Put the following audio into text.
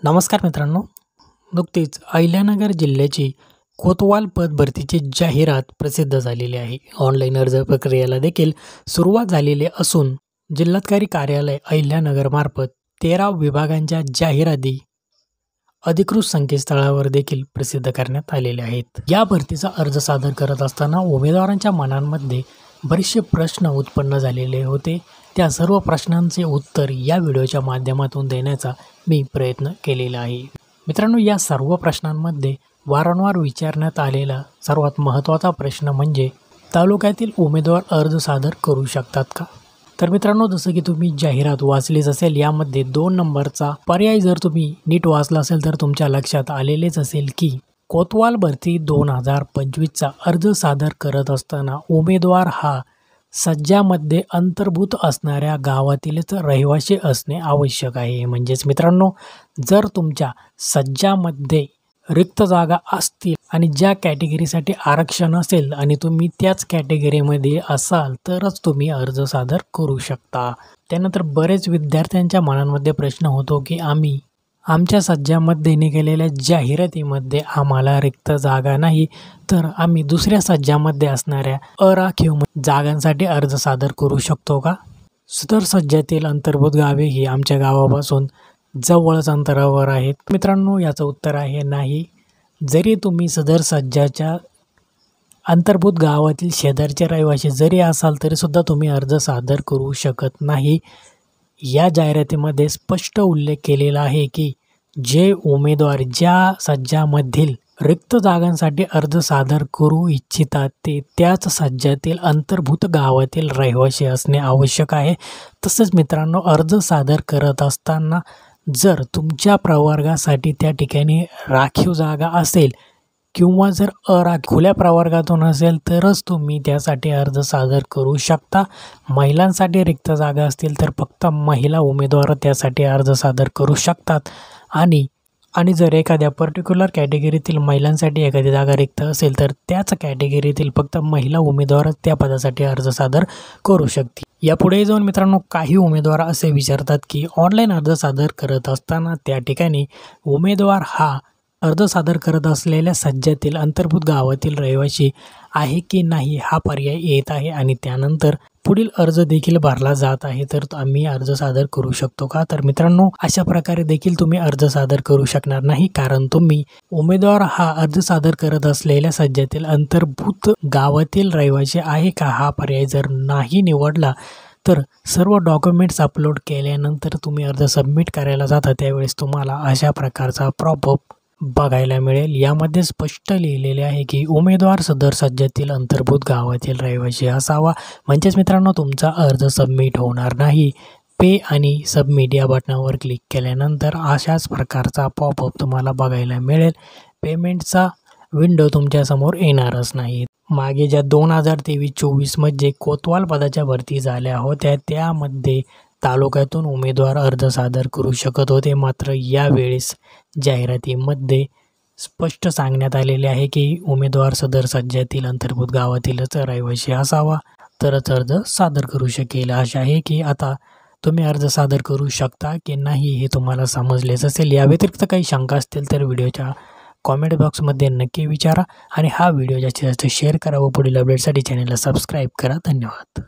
नमस्कार मित्रांनो, नुकतीच अहिल्यानगर जिल्ह्याची कोतवाल पद भरतीची जाहिरात प्रसिद्ध झालेली आहे. ऑनलाईन अर्ज प्रक्रियेला देखील सुरुवात झालेली असून जिल्हाधिकारी कार्यालय अहिल्यानगरमार्फत 13 विभागांच्या जाहिराती अधिकृत संकेतस्थळावर देखील प्रसिद्ध करण्यात आलेले आहेत. या भरतीचा अर्ज सादर करत असताना उमेदवारांच्या मनांमध्ये बरेचसे प्रश्न उत्पन्न झालेले होते. त्या सर्व प्रश्नांचे उत्तर या व्हिडिओच्या माध्यमातून देण्याचा मी प्रयत्न केलेला आहे. मित्रांनो, या सर्व प्रश्नांमध्ये वारंवार विचारण्यात आलेला सर्वात महत्त्वाचा प्रश्न म्हणजे तालुक्यातील उमेदवार अर्ज सादर करू शकतात का? तर मित्रांनो, जसं की तुम्ही जाहिरात वाचलीच असेल, यामध्ये 2 नंबरचा पर्याय जर तुम्ही नीट वाचला असेल तर तुमच्या लक्षात आलेलेच असेल की कोतवाल भरती 2025चा अर्ज सादर करत असताना उमेदवार हा सज्जामध्ये अंतर्भूत असणाऱ्या गावातीलच रहिवासी असणे आवश्यक आहे. म्हणजेच मित्रांनो, जर तुमच्या सज्जामध्ये रिक्त जागा असतील आणि ज्या कॅटेगरीसाठी आरक्षण असेल आणि तुम्ही त्याच कॅटेगरीमध्ये असाल तरच तुम्ही अर्ज सादर करू शकता. त्यानंतर बरेच विद्यार्थ्यांच्या मनांमध्ये प्रश्न होतो की आमच्या सज्जामध्ये निघालेल्या जाहिरातीमध्ये आम्हाला रिक्त जागा नाही, तर आम्ही दुसऱ्या सज्जामध्ये असणाऱ्या अराखीव जागांसाठी अर्ज सादर करू शकतो का? सदर सज्जातील अंतर्भूत गावे ही आमच्या गावापासून जवळच अंतरावर आहेत. मित्रांनो, याचं उत्तर आहे नाही. जरी तुम्ही सदर सज्जाच्या अंतर्भूत गावातील शेजारचे रहिवासी जरी असाल तरीसुद्धा तुम्ही अर्ज सादर करू शकत नाही. या जाहिरातीमध्ये स्पष्ट उल्लेख केलेला आहे की जे उमेदवार ज्या सज्जामधील रिक्त जागांसाठी अर्ज सादर करू इच्छितात ते त्याच सज्जातील अंतर्भूत गावातील रहिवासी असणे आवश्यक आहे. तसेच मित्रांनो, अर्ज सादर करत असताना जर तुमच्या प्रवर्गासाठी त्या ठिकाणी राखीव जागा असेल किंवा जर खुल्या प्रवर्गातून असेल तरच तुम्ही त्यासाठी अर्ज सादर करू शकता. महिलांसाठी रिक्त जागा असतील तर फक्त महिला उमेदवार त्यासाठी अर्ज सादर करू शकतात. आणि जर एखाद्या पर्टिक्युलर कॅटेगरीतील महिलांसाठी एखादी जागा रिक्त असेल तर त्याच कॅटेगरीतील फक्त महिला उमेदवारच त्या पदासाठी अर्ज सादर करू शकते. यापुढे जाऊन मित्रांनो, काही उमेदवार असे विचारतात की ऑनलाईन अर्ज सादर करत असताना त्या ठिकाणी उमेदवार हा अर्ज सादर करत असलेल्या सज्जातील अंतर्भूत गावातील रहिवासी आहे की नाही हा पर्याय येत आहे आणि त्यानंतर पुढील अर्ज देखील भरला जात आहे, तर आम्ही अर्ज सादर करू शकतो का? तर मित्रांनो, अशा प्रकारे देखील तुम्ही अर्ज सादर करू शकणार नाही, कारण तुम्ही उमेदवार हा अर्ज सादर करत असलेल्या सज्जातील अंतर्भूत गावातील रहिवासी आहे का हा पर्याय जर नाही निवडला तर सर्व डॉक्युमेंट्स अपलोड केल्यानंतर तुम्ही अर्ज सबमिट करायला जाता त्यावेळेस तुम्हाला अशा प्रकारचा पॉपअप बघायला मिळेल. यामध्ये स्पष्ट लिहिलेले आहे की उमेदवार सदर सज्जातील अंतर्भूत गावातील रहिवासी असावा. म्हणजेच मित्रांनो, तुमचा अर्ज सबमिट होणार नाही. पे आणि सबमिट या बटनावर क्लिक केल्यानंतर अशाच प्रकारचा पॉपअप तुम्हाला बघायला मिळेल. पेमेंटचा विंडो तुमच्यासमोर येणारच नाही. मागे ज्या 2023-24 मध्ये कोतवाल पदाच्या भरती झाल्या होत्या त्यामध्ये तालुक्यातून उमेदवार अर्ज सादर करू शकत होते, मात्र यावेळेस जाहिरातीमध्ये स्पष्ट सांगण्यात आलेले आहे की उमेदवार सदर सज्जातील अंतर्भूत गावातीलच रहिवासी असावा तरच अर्ज सादर करू शकेल. अशा आहे की आता तुम्ही अर्ज सादर करू शकता की नाही हे तुम्हाला समजलेच असेल. या व्यतिरिक्त काही शंका असतील तर व्हिडिओच्या कॉमेंट बॉक्समध्ये नक्की विचारा आणि हा व्हिडिओ जास्तीत जास्त शेअर करा व पुढील अपडेटसाठी चॅनलला सबस्क्राईब करा. धन्यवाद.